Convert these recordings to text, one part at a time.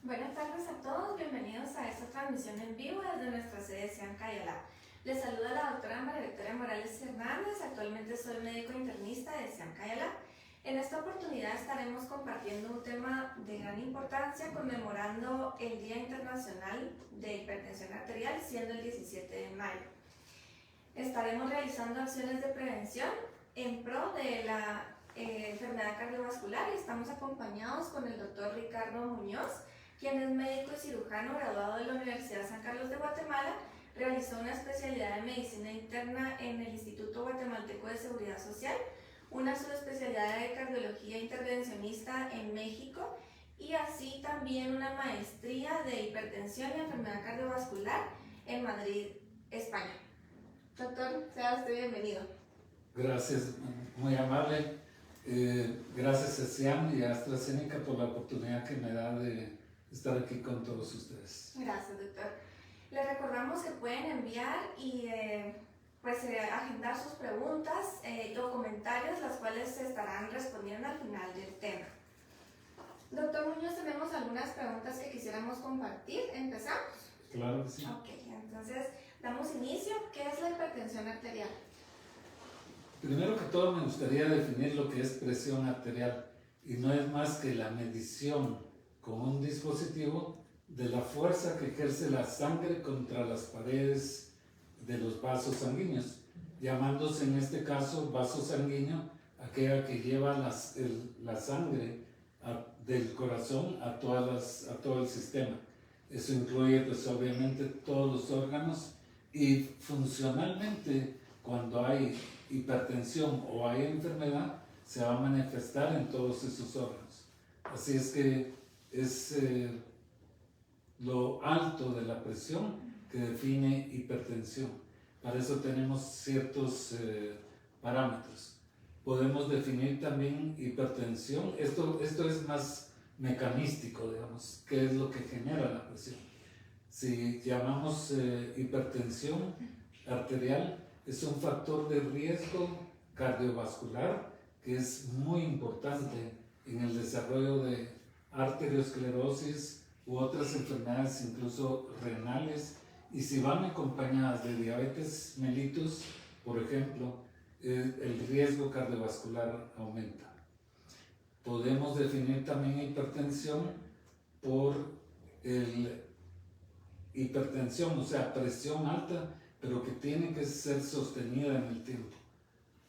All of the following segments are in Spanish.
Buenas tardes a todos, bienvenidos a esta transmisión en vivo desde nuestra sede Siam Cayala. Les saluda la doctora María Victoria Morales Hernández, actualmente soy médico internista de Siam Cayala. En esta oportunidad estaremos compartiendo un tema de gran importancia conmemorando el Día Internacional de Hipertensión Arterial, siendo el 17 de mayo. Estaremos realizando acciones de prevención en pro de la enfermedad cardiovascular y estamos acompañados con el doctor Ricardo Muñoz, quien es médico y cirujano graduado de la Universidad San Carlos de Guatemala. Realizó una especialidad de medicina interna en el Instituto Guatemalteco de Seguridad Social, una subespecialidad de cardiología intervencionista en México y así también una maestría de hipertensión y enfermedad cardiovascular en Madrid, España. Doctor, sea usted bienvenido. Gracias, muy amable. Gracias a Siam y a AstraZeneca por la oportunidad que me da de estar aquí con todos ustedes. Gracias, doctor. Les recordamos que pueden enviar y agendar sus preguntas o comentarios, las cuales se estarán respondiendo al final del tema. Doctor Muñoz, tenemos algunas preguntas que quisiéramos compartir. ¿Empezamos? Claro que sí. Ok, entonces damos inicio. ¿Qué es la hipertensión arterial? Primero que todo me gustaría definir lo que es presión arterial y no es más que la medición con un dispositivo de la fuerza que ejerce la sangre contra las paredes de los vasos sanguíneos, llamándose en este caso vaso sanguíneo aquella que lleva la sangre del corazón a todo el sistema. Eso incluye pues obviamente todos los órganos y funcionalmente cuando hay hipertensión o hay enfermedad se va a manifestar en todos esos órganos. Así es que es lo alto de la presión que define hipertensión. Para eso tenemos ciertos parámetros. Podemos definir también hipertensión. Esto es más mecanístico, digamos, qué es lo que genera la presión. Si llamamos hipertensión arterial, es un factor de riesgo cardiovascular que es muy importante en el desarrollo de arteriosclerosis u otras enfermedades, incluso renales, y si van acompañadas de diabetes mellitus, por ejemplo, el riesgo cardiovascular aumenta. Podemos definir también hipertensión por hipertensión, o sea, presión alta, pero que tiene que ser sostenida en el tiempo.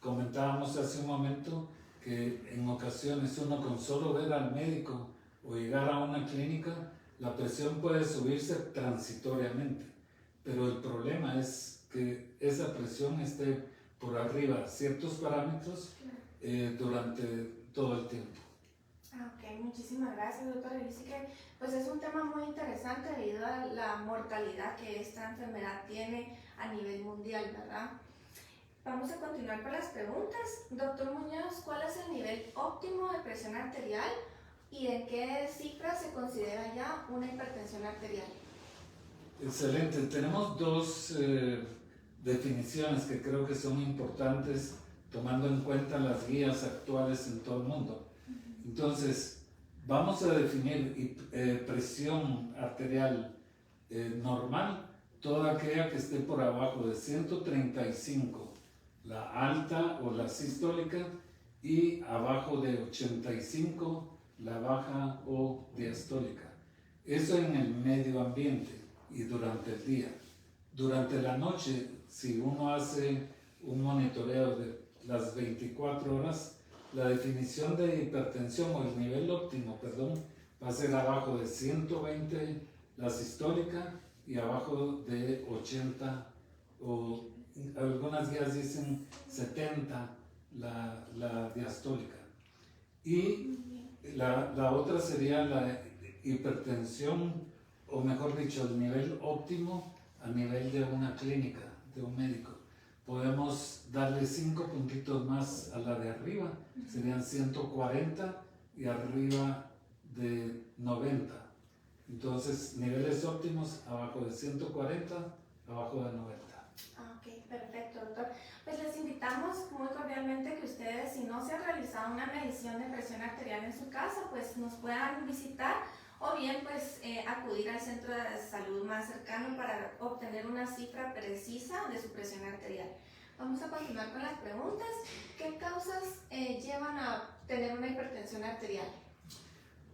Comentábamos hace un momento que en ocasiones uno con solo ver al médico o llegar a una clínica, la presión puede subirse transitoriamente, pero el problema es que esa presión esté por arriba de ciertos parámetros durante todo el tiempo. Ok, muchísimas gracias, doctor. Dice que pues es un tema muy interesante debido a la mortalidad que esta enfermedad tiene a nivel mundial, ¿verdad? Vamos a continuar con las preguntas. Doctor Muñoz, ¿cuál es el nivel óptimo de presión arterial y en qué cifra se considera ya una hipertensión arterial? Excelente. Tenemos dos definiciones que creo que son importantes tomando en cuenta las guías actuales en todo el mundo. Entonces, vamos a definir presión arterial normal, toda aquella que esté por abajo de 135, la alta o la sistólica, y abajo de 85, la baja o diastólica. Eso en el medio ambiente y durante el día. Durante la noche, si uno hace un monitoreo de las 24 horas, la definición de hipertensión o el nivel óptimo, va a ser abajo de 120 la sistólica y abajo de 80 o algunas guías dicen 70 la diastólica. Y la otra sería la hipertensión, o mejor dicho, el nivel óptimo a nivel de una clínica, de un médico. Podemos darle 5 puntitos más a la de arriba, serían 140 y arriba de 90. Entonces, niveles óptimos abajo de 140, abajo de 90. Ok, perfecto, doctor. Pues les invitamos muy cordialmente que ustedes, si no se ha realizado una medición de presión arterial en su casa, pues nos puedan visitar o bien pues acudir al centro de salud más cercano para obtener una cifra precisa de su presión arterial. Vamos a continuar con las preguntas. ¿Qué causas llevan a tener una hipertensión arterial?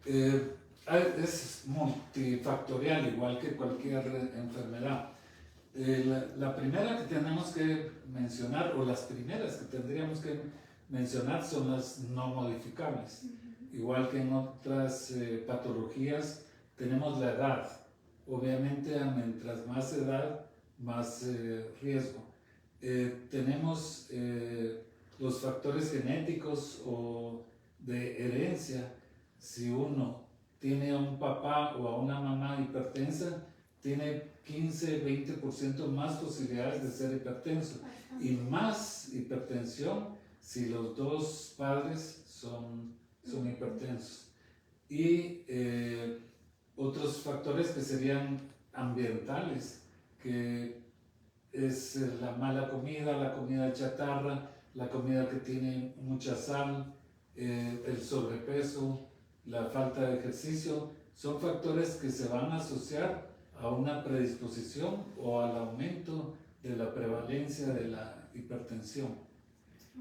Es multifactorial, igual que cualquier enfermedad. La primera que tenemos que mencionar, o las primeras que tendríamos que mencionar, son las no modificables. Igual que en otras patologías, tenemos la edad. Obviamente, mientras más edad, más riesgo. Tenemos los factores genéticos o de herencia. Si uno tiene a un papá o a una mamá hipertensa, tiene 15-20% más posibilidades de ser hipertenso, y más hipertensión si los dos padres son hipertensos. Y otros factores que serían ambientales, que es la mala comida, la comida chatarra, la comida que tiene mucha sal, el sobrepeso, la falta de ejercicio, son factores que se van a asociar a una predisposición o al aumento de la prevalencia de la hipertensión.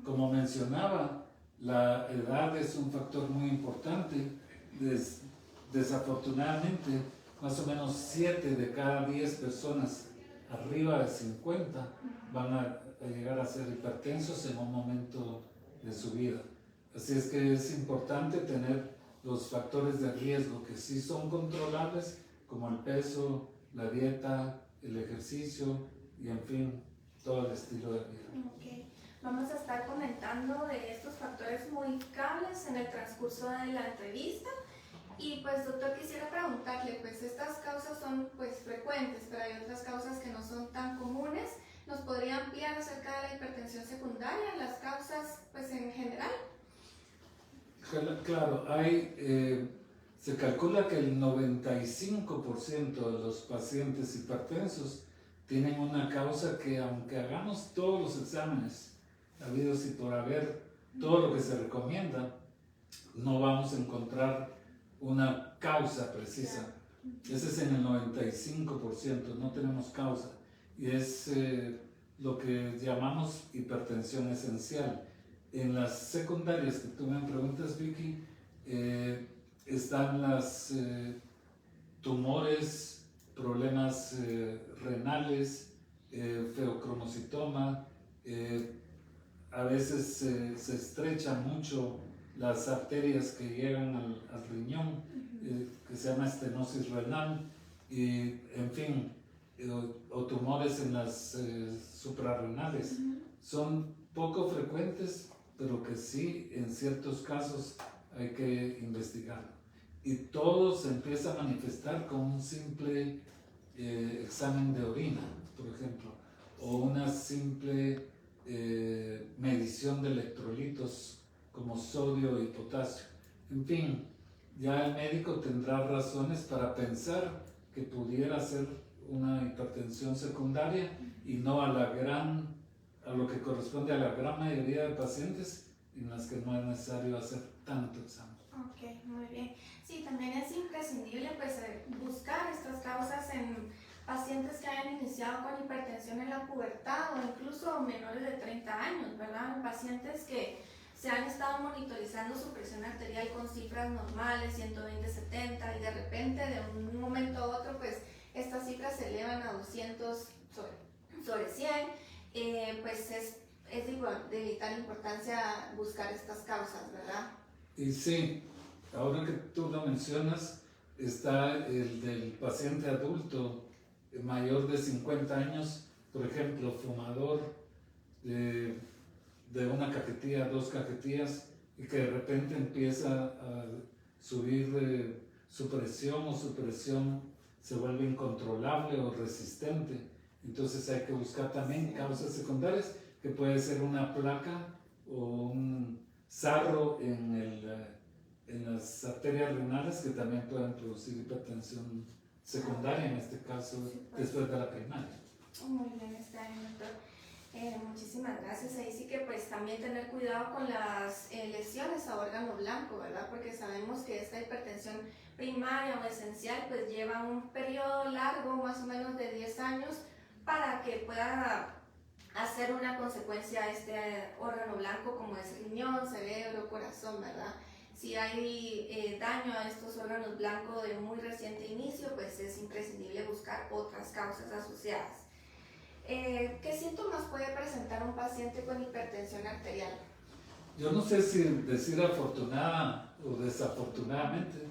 Como mencionaba, la edad es un factor muy importante. Desafortunadamente, más o menos 7 de cada 10 personas arriba de 50 van a llegar a ser hipertensos en un momento de su vida. Así es que es importante tener los factores de riesgo que sí son controlables, como el peso, la dieta, el ejercicio y, en fin, todo el estilo de vida. Okay. Vamos a estar comentando de estos factores modificables en el transcurso de la entrevista. Y pues, doctor, quisiera preguntarle, pues estas causas son pues frecuentes, pero hay otras causas que no son tan comunes. ¿Nos podría ampliar acerca de la hipertensión secundaria, las causas pues en general? Claro, se calcula que el 95% de los pacientes hipertensos tienen una causa que, aunque hagamos todos los exámenes habidos y por haber, todo lo que se recomienda, no vamos a encontrar una causa precisa. Ese es en el 95%, no tenemos causa. Y es lo que llamamos hipertensión esencial. En las secundarias que tú me preguntas, Vicky, están las tumores, problemas renales, feocromocitoma, a veces se estrechan mucho las arterias que llegan al riñón, que se llama estenosis renal, y en fin, o tumores en las suprarrenales. Son poco frecuentes, pero que sí, en ciertos casos hay que investigarlo. Y todo se empieza a manifestar con un simple examen de orina, por ejemplo, o una simple medición de electrolitos como sodio y potasio. En fin, ya el médico tendrá razones para pensar que pudiera ser una hipertensión secundaria y no a lo que corresponde a la gran mayoría de pacientes en las que no es necesario hacer tanto examen. Ok, muy bien. Sí, también es imprescindible pues buscar estas causas en pacientes que hayan iniciado con hipertensión en la pubertad o incluso menores de 30 años, ¿verdad? Pacientes que se han estado monitorizando su presión arterial con cifras normales, 120/70, y de repente de un momento a otro pues estas cifras se elevan a 200 sobre 100, pues es de vital importancia buscar estas causas, ¿verdad? Y sí, ahora que tú lo mencionas, está el del paciente adulto mayor de 50 años, por ejemplo, fumador de una cajetilla, 2 cajetillas, y que de repente empieza a subir su presión, o su presión se vuelve incontrolable o resistente. Entonces hay que buscar también causas secundarias, que puede ser una placa o un sarro en las arterias renales, que también pueden producir hipertensión secundaria, en este caso después de la primaria. Muy bien, está bien, doctor. Muchísimas gracias. Ahí sí que pues también tener cuidado con las lesiones a órgano blanco, ¿verdad? Porque sabemos que esta hipertensión primaria o esencial pues lleva un periodo largo, más o menos de 10 años, para que pueda hacer una consecuencia a este órgano blanco como es riñón, cerebro, corazón, ¿verdad? Si hay daño a estos órganos blancos de muy reciente inicio, pues es imprescindible buscar otras causas asociadas. ¿Qué síntomas puede presentar un paciente con hipertensión arterial? Yo no sé si decir afortunada o desafortunadamente,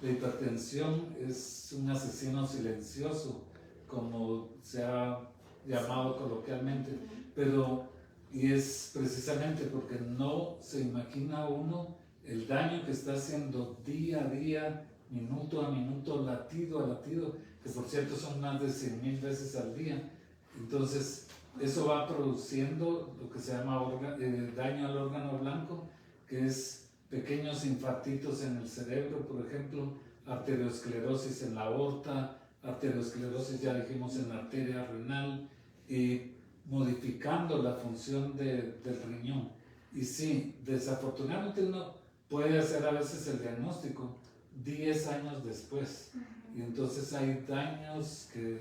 la hipertensión es un asesino silencioso, como se ha llamado coloquialmente, y es precisamente porque no se imagina uno el daño que está haciendo día a día, minuto a minuto, latido a latido, que por cierto son más de 100,000 veces al día. Entonces, eso va produciendo lo que se llama daño al órgano blanco, que es pequeños infartitos en el cerebro, por ejemplo, arteriosclerosis en la aorta, arteriosclerosis, ya dijimos, en la arteria renal, y modificando la función del riñón. Y sí, desafortunadamente uno puede hacer a veces el diagnóstico 10 años después, y entonces hay daños que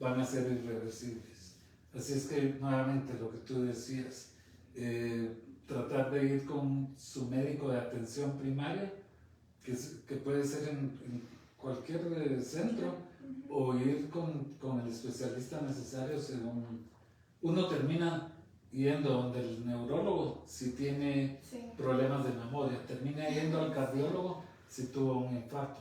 van a ser irreversibles. Así es que nuevamente lo que tú decías, tratar de ir con su médico de atención primaria, que puede ser en cualquier centro, o ir con el especialista necesario según uno termina yendo donde el neurólogo si tiene problemas de memoria, termina yendo al cardiólogo si tuvo un infarto,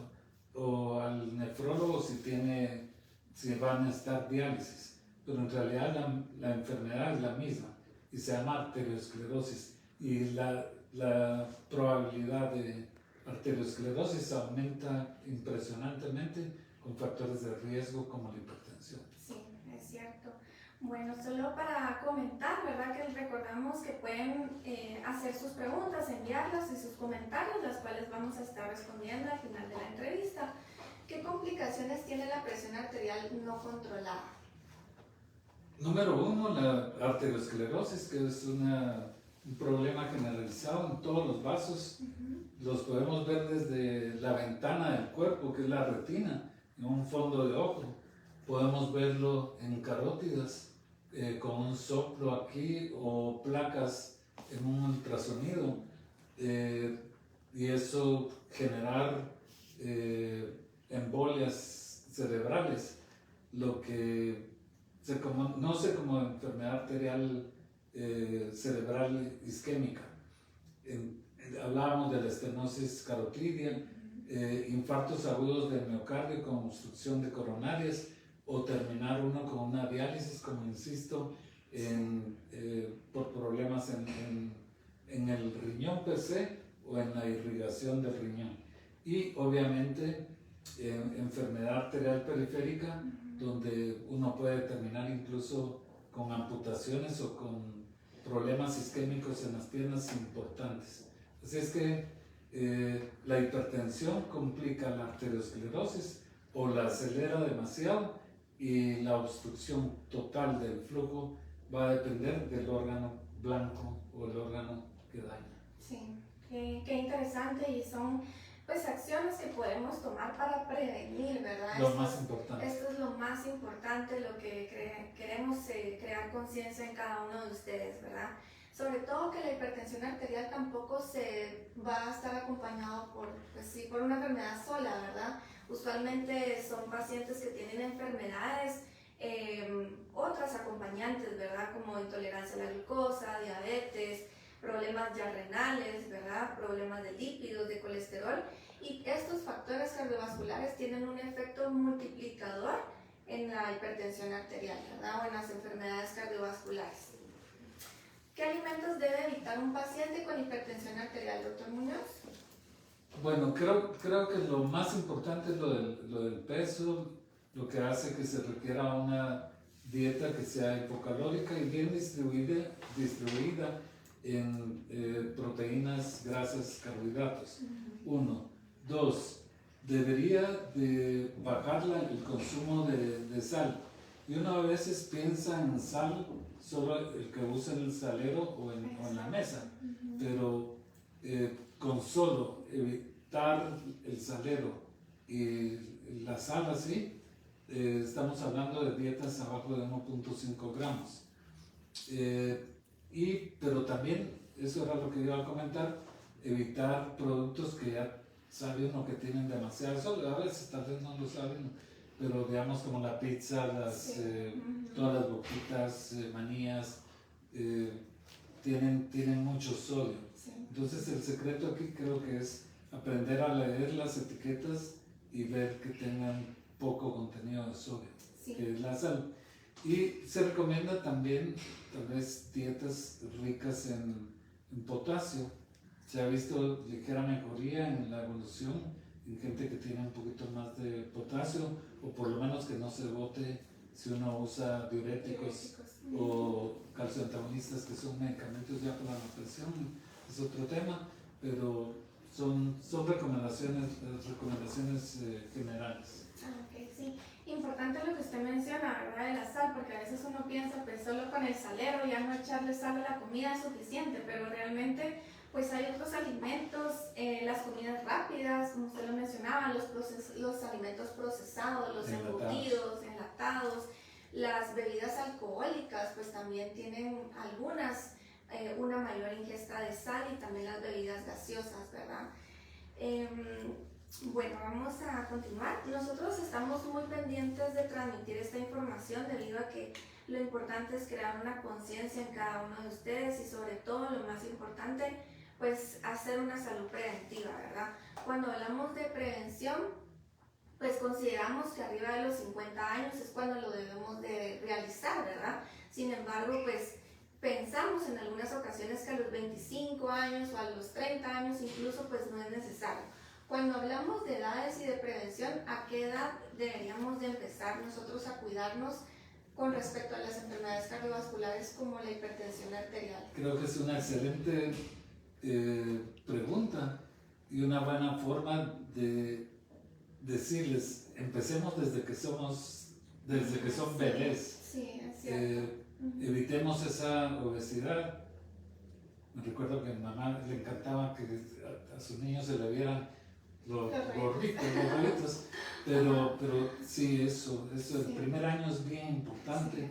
o al nefrólogo si va a necesitar diálisis, pero en realidad la enfermedad es la misma y se llama arteriosclerosis, y la probabilidad de arteriosclerosis aumenta impresionantemente con factores de riesgo como la hipertensión. Sí, es cierto. Bueno, solo para comentar, ¿verdad? Que recordamos que pueden hacer sus preguntas, enviarlas y sus comentarios, las cuales vamos a estar respondiendo al final de la entrevista. ¿Qué complicaciones tiene la presión arterial no controlada? Número 1, la arteriosclerosis, que es un problema generalizado en todos los vasos. Los podemos ver desde la ventana del cuerpo, que es la retina, en un fondo de ojo. Podemos verlo en carótidas, con un soplo aquí, o placas en un ultrasonido, y eso generar embolias cerebrales, lo que se conoce como enfermedad arterial cerebral isquémica. Hablábamos de la estenosis carotidia, infartos agudos del miocardio con obstrucción de coronarias, o terminar uno con una diálisis, como insisto, por problemas en el riñón per se o en la irrigación del riñón. Y obviamente enfermedad arterial periférica, donde uno puede terminar incluso con amputaciones o con problemas isquémicos en las piernas importantes. Así es que la hipertensión complica la arteriosclerosis o la acelera demasiado, y la obstrucción total del flujo va a depender del órgano blanco o el órgano que daña. Sí, qué interesante, y son pues acciones que podemos tomar para prevenir, ¿verdad? Lo más importante. Esto es lo más importante, lo que queremos crear conciencia en cada uno de ustedes, ¿verdad? Sobre todo que la hipertensión arterial tampoco se va a estar acompañado por una enfermedad sola, ¿verdad? Usualmente son pacientes que tienen enfermedades, otras acompañantes, ¿verdad? Como intolerancia a la glucosa, diabetes, problemas ya renales, ¿verdad? Problemas de lípidos, de colesterol, y estos factores cardiovasculares tienen un efecto multiplicador en la hipertensión arterial, ¿verdad? O en las enfermedades cardiovasculares. ¿Qué alimentos debe evitar un paciente con hipertensión arterial, doctor Muñoz? Bueno, creo que lo más importante es lo del peso, lo que hace que se requiera una dieta que sea hipocalórica y bien distribuida en proteínas, grasas, carbohidratos. 1. 2. Debería de bajar el consumo de sal. Y uno a veces piensa en sal, solo el que usa el salero o en la mesa, pero con solo evitar el salero y la sal así, estamos hablando de dietas abajo de 1.5 gramos. Pero también, eso era lo que iba a comentar, evitar productos que ya sabe uno que tienen demasiado sol, a veces tal vez no lo saben, pero digamos como la pizza, todas las boquitas, manías, tienen mucho sodio. Sí. Entonces el secreto aquí creo que es aprender a leer las etiquetas y ver que tengan poco contenido de sodio, sí, que es la sal. Y se recomienda también tal vez dietas ricas en potasio. Se ha visto ligera mejoría en la evolución en gente que tiene un poquito más de potasio, o por lo menos que no se bote si uno usa diuréticos o calcioantagonistas, que son medicamentos ya para la presión, es otro tema, pero son recomendaciones generales. Ok, sí. Importante lo que usted menciona, ¿verdad? De la sal, porque a veces uno piensa pues solo con el salero, ya no echarle sal a la comida es suficiente, pero realmente pues hay otros alimentos, las comidas rápidas, como usted lo mencionaba, los alimentos procesados, los embutidos, enlatados, las bebidas alcohólicas, pues también tienen algunas una mayor ingesta de sal, y también las bebidas gaseosas, ¿verdad? Bueno, vamos a continuar. Nosotros estamos muy pendientes de transmitir esta información debido a que lo importante es crear una conciencia en cada uno de ustedes, y sobre todo lo más importante, pues hacer una salud preventiva, ¿verdad? Cuando hablamos de prevención, pues consideramos que arriba de los 50 años es cuando lo debemos de realizar, ¿verdad? Sin embargo, pues pensamos en algunas ocasiones que a los 25 años o a los 30 años incluso, pues no es necesario. Cuando hablamos de edades y de prevención, ¿a qué edad deberíamos de empezar nosotros a cuidarnos con respecto a las enfermedades cardiovasculares como la hipertensión arterial? Creo que es una excelente pregunta y una buena forma de decirles, empecemos desde que son bebés. Sí, es cierto. Evitemos esa obesidad. Me recuerdo que a mi mamá le encantaba que a sus niños se le vieran los gorritos, pero sí, eso el primer año es bien importante,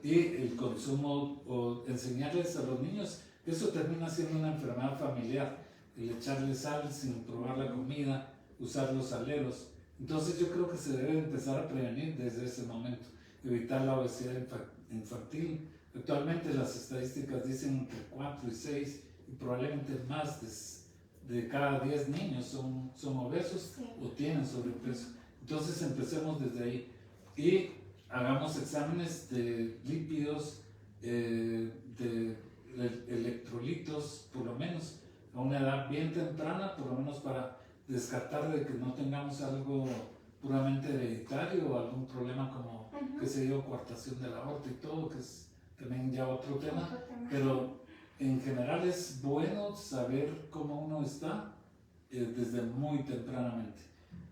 y el consumo, o enseñarles a los niños que eso termina siendo una enfermedad familiar, el echarle sal sin probar la comida, usar los saleros. Entonces yo creo que se debe empezar a prevenir desde ese momento, evitar la obesidad infantil. Actualmente las estadísticas dicen entre 4 y 6, y probablemente más de cada 10 niños son obesos, sí, o tienen sobrepeso. Entonces empecemos desde ahí y hagamos exámenes de lípidos, de electrolitos, por lo menos a una edad bien temprana, por lo menos para descartar de que no tengamos algo puramente hereditario o algún problema como, qué sé yo, coartación de la aorta y todo, que es también ya otro tema. Pero en general es bueno saber cómo uno está desde muy tempranamente.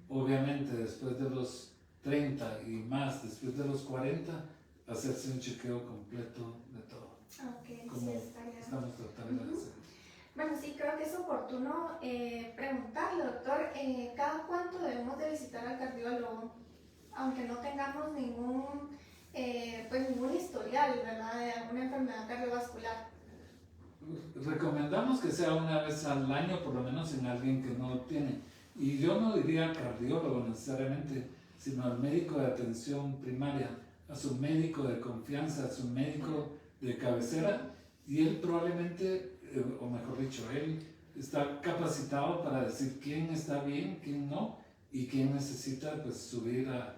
Obviamente después de los 30 y más, después de los 40, hacerse un chequeo completo de todo. Okay, como sí, está bien. Estamos tratando de hacer. Bueno, sí, creo que es oportuno preguntarle, doctor, ¿cada cuánto debemos de visitar al cardiólogo? Aunque no tengamos ningún historial, ¿verdad?, de alguna enfermedad cardiovascular. Recomendamos que sea una vez al año, por lo menos en alguien que no tiene. Y yo no diría cardiólogo necesariamente, sino al médico de atención primaria, a su médico de confianza, a su médico de cabecera, y él probablemente, o mejor dicho, él está capacitado para decir quién está bien, quién no, y quién necesita pues subir a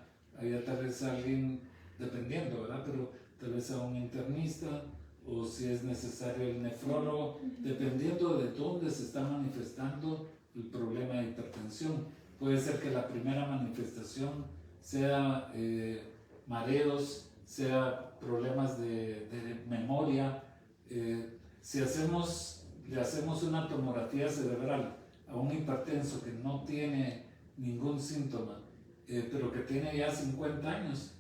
tal vez a alguien, dependiendo, ¿verdad? Pero tal vez a un internista, o si es necesario el nefrólogo, dependiendo de dónde se está manifestando el problema de hipertensión. Puede ser que la primera manifestación sea mareos, sea problemas de memoria. Si le hacemos una tomografía cerebral a un hipertenso que no tiene ningún síntoma, pero que tiene ya 50 años,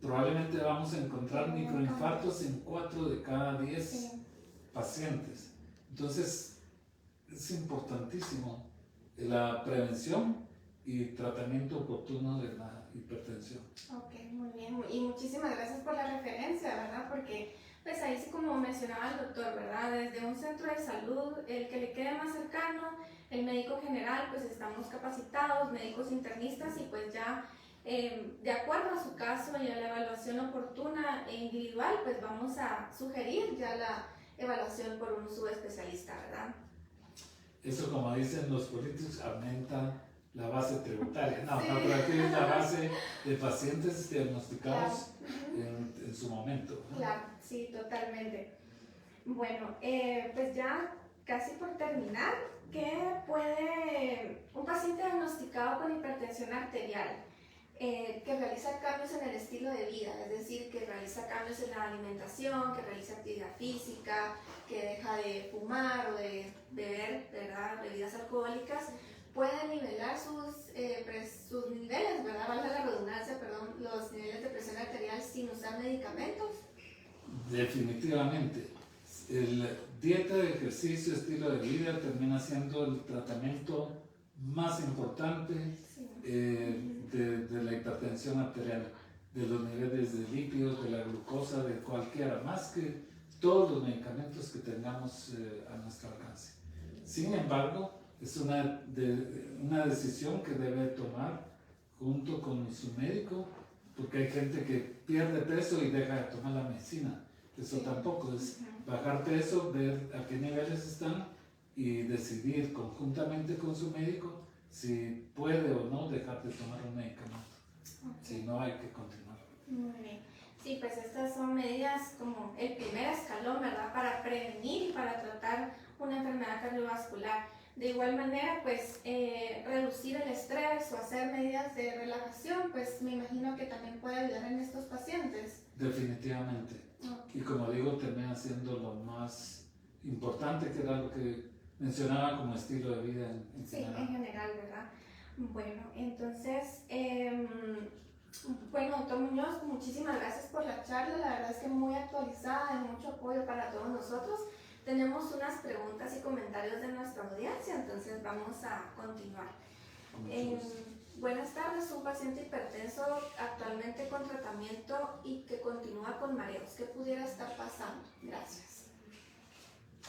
probablemente vamos a encontrar microinfartos en 4 de cada 10 Sí. pacientes. Entonces, es importantísimo la prevención y tratamiento oportuno de la hipertensión. Ok, muy bien. Y muchísimas gracias por la referencia, ¿verdad? Porque pues ahí sí, como mencionaba el doctor, ¿verdad? Desde un centro de salud, el que le quede más cercano, el médico general, pues estamos capacitados, médicos internistas y pues ya de acuerdo a su caso y a la evaluación oportuna e individual, pues vamos a sugerir ya la evaluación por un subespecialista, ¿verdad? Eso, como dicen los políticos, aumenta la base tributaria. No, Sí. no, pero aquí es la base de pacientes diagnosticados Claro. en su momento, ¿no? Claro, sí, totalmente. Bueno, pues ya casi por terminar, ¿qué puede un paciente diagnosticado con hipertensión arterial que realiza cambios en el estilo de vida, es decir, que realiza cambios en la alimentación, que realiza actividad física, que deja de fumar o de beber, ¿verdad?, bebidas alcohólicas, puede nivelar sus niveles, ¿verdad?, valga la redundancia, perdón, los niveles de presión arterial sin usar medicamentos? Definitivamente. Dieta, ejercicio, estilo de vida termina siendo el tratamiento más importante de la hipertensión arterial, de los niveles de lípidos, de la glucosa, de cualquiera, más que todos los medicamentos que tengamos a nuestro alcance. Sin embargo, es una decisión que debe tomar junto con su médico, porque hay gente que pierde peso y deja de tomar la medicina. Eso tampoco es bajar peso, ver a qué niveles están y decidir conjuntamente con su médico si puede o no dejar de tomar un medicamento. Si no, hay que continuar. Muy bien. Sí, pues estas son medidas como el primer escalón, ¿verdad?, para prevenir y para tratar una enfermedad cardiovascular. De igual manera, pues reducir el estrés o hacer medidas de relajación, pues me imagino que también puede ayudar en estos pacientes. Definitivamente. Okay. Y como digo, termina siendo lo más importante, que era lo que mencionaba como estilo de vida en general. Sí, en general, ¿verdad? Bueno, entonces, bueno, doctor Muñoz, muchísimas gracias por la charla, la verdad es que muy actualizada, de mucho apoyo para todos nosotros. Tenemos unas preguntas y comentarios de nuestra audiencia, entonces vamos a continuar. Buenas tardes, un paciente hipertenso actualmente con tratamiento y que continúa con mareos. ¿Qué pudiera estar pasando? Gracias.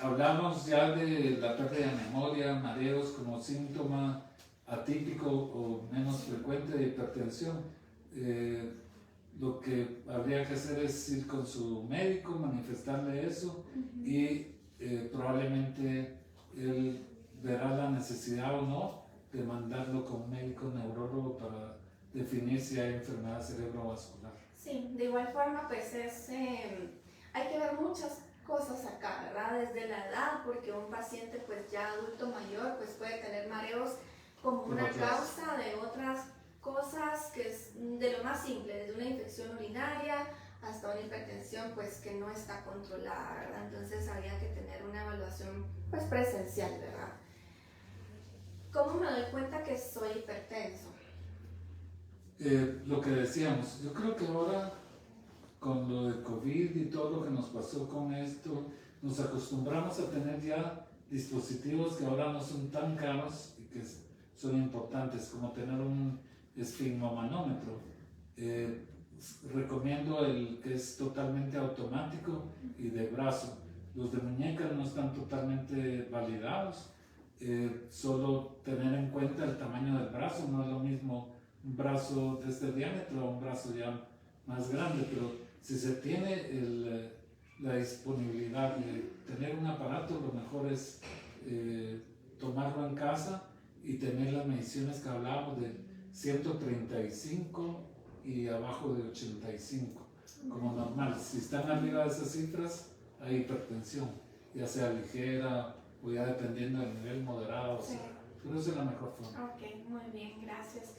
Hablamos ya de la pérdida de memoria, mareos como síntoma atípico o menos frecuente de hipertensión. Lo que habría que hacer es ir con su médico, manifestarle eso y probablemente él verá la necesidad o no de mandarlo con un médico neurólogo para definir si hay enfermedad cerebrovascular. Sí, de igual forma, pues hay que ver muchas cosas acá, ¿verdad? Desde la edad, porque un paciente pues ya adulto mayor pues puede tener mareos como una causa de otras cosas que es de lo más simple, desde una infección urinaria hasta una hipertensión pues que no está controlada, ¿verdad? Entonces habría que tener una evaluación pues presencial, ¿verdad? ¿Cómo me doy cuenta que soy hipertenso? Lo que decíamos, yo creo que ahora con lo de COVID y todo lo que nos pasó con esto, nos acostumbramos a tener ya dispositivos que ahora no son tan caros y que son importantes, como tener un esfigmomanómetro. Recomiendo el que es totalmente automático y de brazo. Los de muñeca no están totalmente validados. Solo tener en cuenta el tamaño del brazo, no es lo mismo un brazo de este diámetro o un brazo ya más grande, pero si se tiene la disponibilidad de tener un aparato, lo mejor es tomarlo en casa y tener las mediciones que hablábamos de 135 y abajo de 85, como normal. Si están arriba de esas cifras, hay hipertensión, ya sea ligera o ya dependiendo del nivel moderado, o sea, pero esa es la mejor forma. Ok, muy bien, gracias.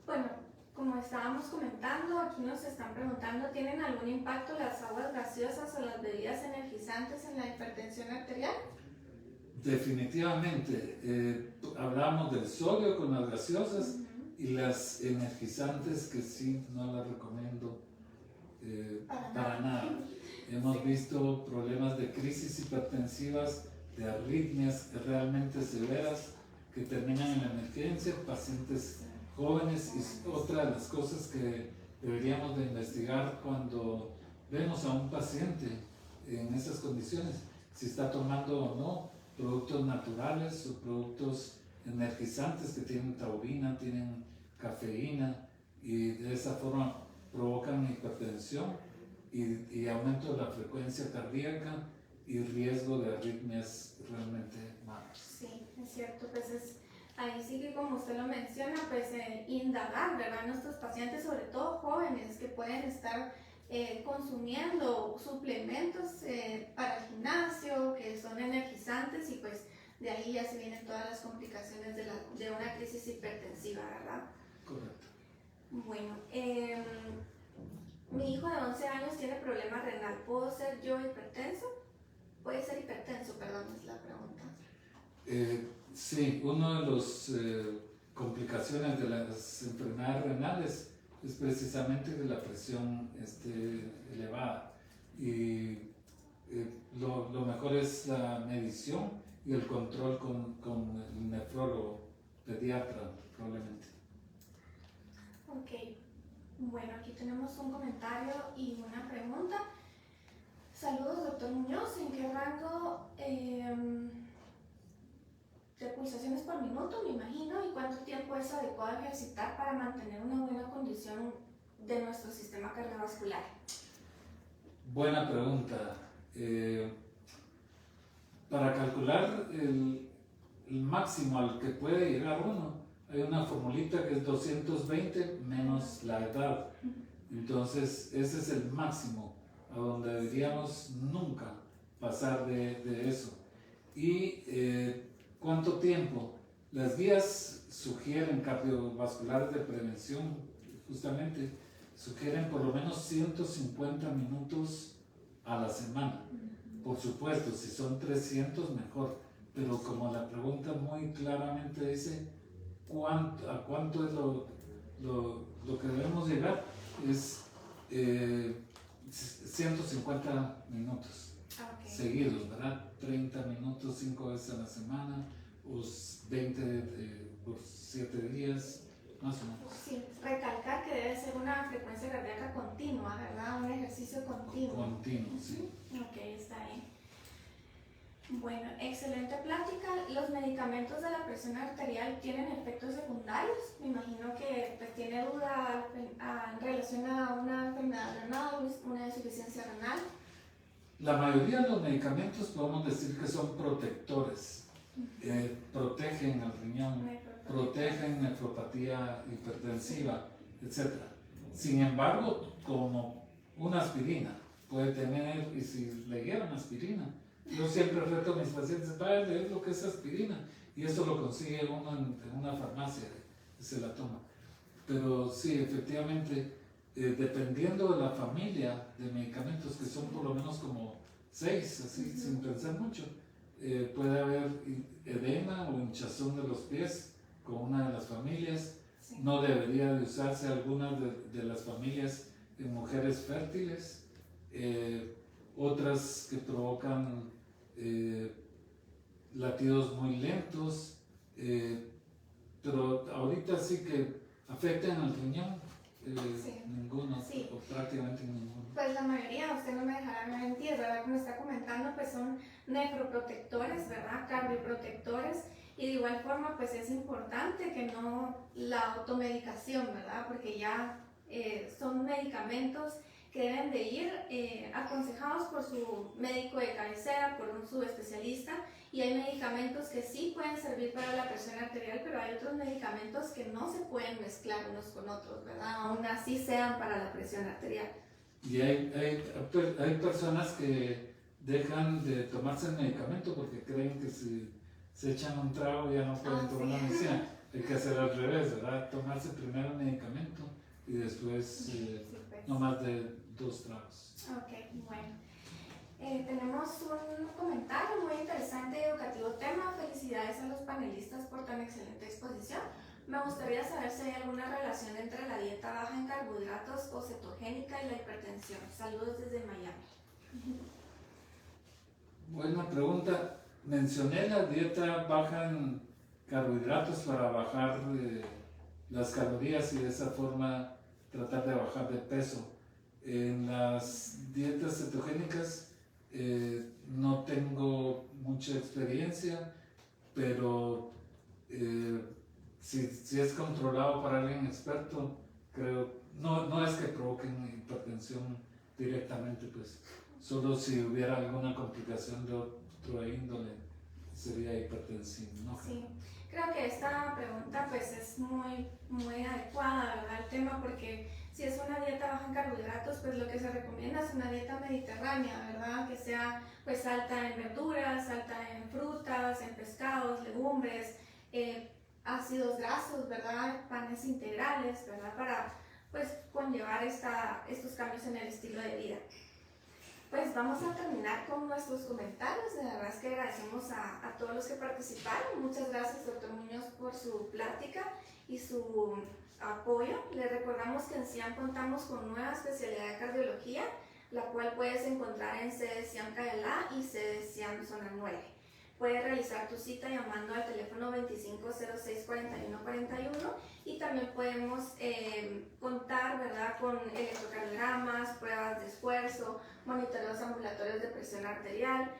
Bueno, como estábamos comentando, aquí nos están preguntando, ¿tienen algún impacto las aguas gaseosas o las bebidas energizantes en la hipertensión arterial? Definitivamente. Hablamos del sodio con las gaseosas y las energizantes, que sí, no las recomiendo para nada. Hemos visto problemas de crisis hipertensivas, de arritmias realmente severas que terminan en la emergencia, pacientes jóvenes, y otra de las cosas que deberíamos de investigar cuando vemos a un paciente en esas condiciones, si está tomando o no productos naturales o productos energizantes que tienen taurina, tienen cafeína, y de esa forma provocan hipertensión y aumento de la frecuencia cardíaca y riesgo de arritmias realmente malas. Sí, es cierto, pues ahí sí que como usted lo menciona, pues indagar, ¿verdad? Nuestros pacientes, sobre todo jóvenes, que pueden estar consumiendo suplementos para el gimnasio, que son energizantes, y pues de ahí ya se vienen todas las complicaciones de una crisis hipertensiva, ¿verdad? Correcto. Bueno, mi hijo de 11 años tiene problema renal. ¿Puedo ser yo hipertenso? Puede ser hipertenso, perdón, es la pregunta. Sí, una de las complicaciones de las enfermedades renales es precisamente de la presión elevada, y lo mejor es la medición y el control con el nefrólogo pediatra probablemente. Ok, bueno, aquí tenemos un comentario y una pregunta. Saludos, doctor Muñoz. ¿En qué rango de pulsaciones por minuto, me imagino, y cuánto tiempo es adecuado ejercitar para mantener una buena condición de nuestro sistema cardiovascular? Buena pregunta. Para calcular el máximo al que puede llegar uno, hay una formulita que es 220 menos la edad. Entonces, ese es el máximo a donde deberíamos nunca pasar de eso. Y ¿cuánto tiempo? Las guías sugieren, cardiovasculares de prevención, justamente, sugieren por lo menos 150 minutos a la semana. Por supuesto, si son 300 mejor, pero como la pregunta muy claramente dice, ¿a cuánto es lo que debemos llegar? Es 150 minutos seguidos, ¿verdad? 30 minutos 5 veces a la semana, o 20 por 7 días, más o menos. Sí, recalcar que debe ser una frecuencia cardíaca continua, ¿verdad? Un ejercicio continuo. Continuo, sí. Ok, está bien. Bueno, excelente plática. ¿Los medicamentos de la presión arterial tienen efectos secundarios? Me imagino que pues, tiene duda en relación a una enfermedad renal, una insuficiencia renal. La mayoría de los medicamentos podemos decir que son protectores. Protegen al riñón, protegen nefropatía hipertensiva, etc. Sin embargo, como una aspirina puede tener, y si le dieran aspirina, yo siempre reto a mis pacientes, vayan a leer lo que es aspirina, y esto lo consigue uno en una farmacia y se la toma. Pero sí, efectivamente, dependiendo de la familia de medicamentos, que son por lo menos como 6, así, sin pensar mucho, puede haber edema o hinchazón de los pies con una de las familias. Sí. No debería de usarse alguna de las familias en mujeres fértiles, otras que provocan latidos muy lentos, pero ahorita sí que afectan al riñón, Sí. ninguno, Sí. o prácticamente ninguno. Pues la mayoría, usted no me dejará mentir, ¿verdad? Como está comentando, pues son nefroprotectores, ¿verdad? Cardioprotectores, y de igual forma, pues es importante que no la automedicación, ¿verdad? Porque ya son medicamentos que deben de ir aconsejados por su médico de cabecera, por un subespecialista, y hay medicamentos que sí pueden servir para la presión arterial, pero hay otros medicamentos que no se pueden mezclar unos con otros, ¿verdad? Aún así sean para la presión arterial. Y hay personas que dejan de tomarse el medicamento porque creen que si se echan un trago ya no pueden tomar la medicina. Hay que hacer al revés, ¿verdad? Tomarse primero el medicamento y después pues. no más de 2 tragos. Ok, bueno. Tenemos un comentario muy interesante y educativo tema. Felicidades a los panelistas por tan excelente exposición. Me gustaría saber si hay alguna relación relación entre la dieta baja en carbohidratos o cetogénica y la hipertensión? Saludos desde Miami. Buena pregunta. Mencioné la dieta baja en carbohidratos para bajar las calorías y de esa forma tratar de bajar de peso. En las dietas cetogénicas no tengo mucha experiencia, pero si es controlado para alguien experto, creo, no es que provoquen hipertensión directamente, pues solo si hubiera alguna complicación de otro índole sería hipertensión, ¿no? Sí, creo que esta pregunta pues es muy adecuada, ¿verdad? El tema, porque si es una dieta baja en carbohidratos, pues lo que se recomienda es una dieta mediterránea, ¿verdad? Que sea pues alta en verduras, alta en frutas, en pescados, legumbres, ácidos grasos, ¿verdad? Panes integrales, ¿verdad? Para pues conllevar estos cambios en el estilo de vida. Pues vamos a terminar con nuestros comentarios. De verdad es que agradecemos a todos los que participaron. Muchas gracias, doctor Muñoz, por su plática y su apoyo. Les recordamos que en CIAM contamos con nueva especialidad de cardiología, la cual puedes encontrar en sede CIAM Cayalá y sede CIAM Zona 9. Puedes realizar tu cita llamando al teléfono 2506-4141 y también podemos contar, ¿verdad?, con electrocardiogramas, pruebas de esfuerzo, monitoreos ambulatorios de presión arterial,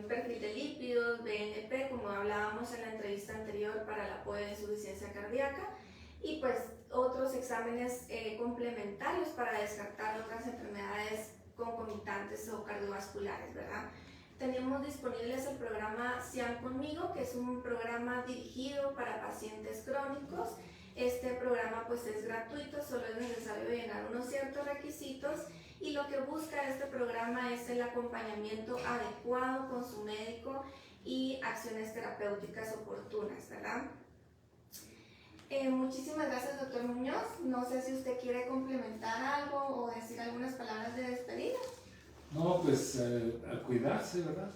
perfil de lípidos, BNP, como hablábamos en la entrevista anterior para el apoyo de insuficiencia cardíaca, y pues otros exámenes complementarios para descartar otras enfermedades concomitantes o cardiovasculares, ¿verdad? Tenemos disponibles el programa CIAM Conmigo, que es un programa dirigido para pacientes crónicos. Este programa pues es gratuito, solo es necesario llenar unos ciertos requisitos y lo que busca este programa es el acompañamiento adecuado con su médico y acciones terapéuticas oportunas, ¿verdad? Muchísimas gracias, doctor Muñoz. No sé si usted quiere complementar algo o decir algunas palabras de despedida. No, pues a cuidarse, ¿verdad?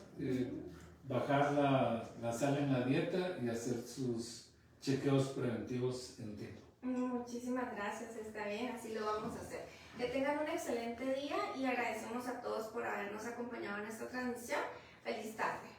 Bajar la sal en la dieta y hacer sus chequeos preventivos en tiempo. Muchísimas gracias, está bien, así lo vamos a hacer. Que tengan un excelente día y agradecemos a todos por habernos acompañado en esta transmisión. Feliz tarde.